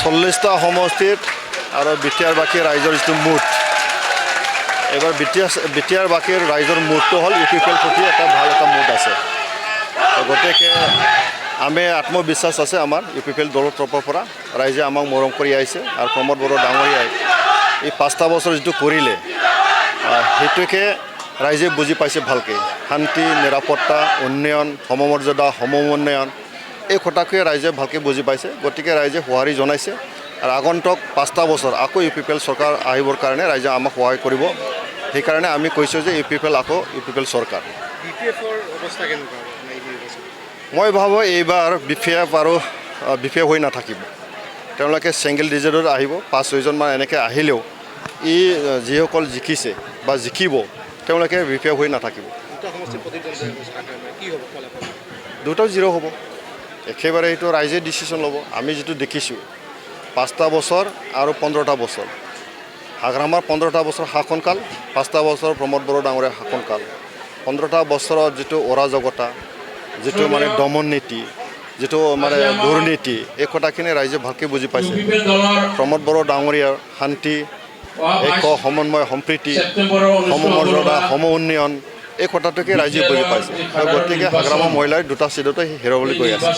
40টা সমষ্টিত আৰু বিটিয়াৰ বাকী ৰাইজৰ যিটো মুঠ এবাৰ বিটিয়াৰ বাকীৰ ৰাইজৰ মুঠটো হ'ল ইউপিপিএল প্ৰতি এটা ভাল এটা মুঠ আছে গতিকে আমি আত্মবিশ্বাস আছে আমাৰ ইউপিপিএল দলৰ তৰফৰ পৰা ৰাইজে আমাক মৰম কৰি আহিছে আৰু প্ৰমোদ বড়ো ডাঙৰীয়াই এই 5টা বছৰ যিটো কৰিলে সেইটোকে ৰাইজে বুজি পাইছে ভালকৈ শান্তি নিৰাপত্তা উন্নয়ন সমমৰ্যাদা সমউন্নয়ন এই কথাকে ৰাইজে ভালকৈ বুজি পাইছে গতিকে ৰাইজে সঁহাৰি জনাইছে আৰু আগন্তুক 5টা বছৰ আকৌ ইউপিপিএল চৰকাৰ আহিবৰ কাৰণে ৰাইজে আমাক সহায় কৰিব সেইকাৰণে আমি কৈছোঁ যে ইউপিপিএল আকৌ ইউপিপিএল চৰকাৰ মই ভাবোঁ এইবাৰ বিপিএফ আৰু বিপিএফ হৈ নাথাকিব তেওঁলোকে ছিংগল ডিজিটত আহিব 5-6জনমান এনেকৈ আহিলেও ই যিসকল জিকিছে বা জিকিব তেওঁলোকে বিপিএফ হৈ নাথাকিব দুটাও 0 হ'ব একেবাৰে এইটো ৰাইজে ডিচিশ্যন ল'ব আমি যিটো দেখিছোঁ 5টা বছৰ আৰু 15টা বছৰ হাগ্ৰামাৰ 15টা বছৰ শাসনকাল 5টা বছৰ প্ৰমোদ বড়ো ডাঙৰীয়াৰ শাসনকাল 15টা বছৰত যিটো অৰাজকতা যিটো মানে দমন নীতি যিটো মানে দুৰ্নীতি এই কথাখিনি ৰাইজে ভালকৈ বুজি পাইছে প্ৰমোদ বড়ো ডাঙৰীয়াৰ শান্তি এক সমন্বয় সম্প্ৰীতি সমমৰ্যাদা সম উন্নয়ন এই কথাটোকে ৰাইজে বুজি পাইছে আৰু গতিকে হাগ্ৰামা মহিলাই 2টা চিটতে হেৰাবলৈ গৈ আছে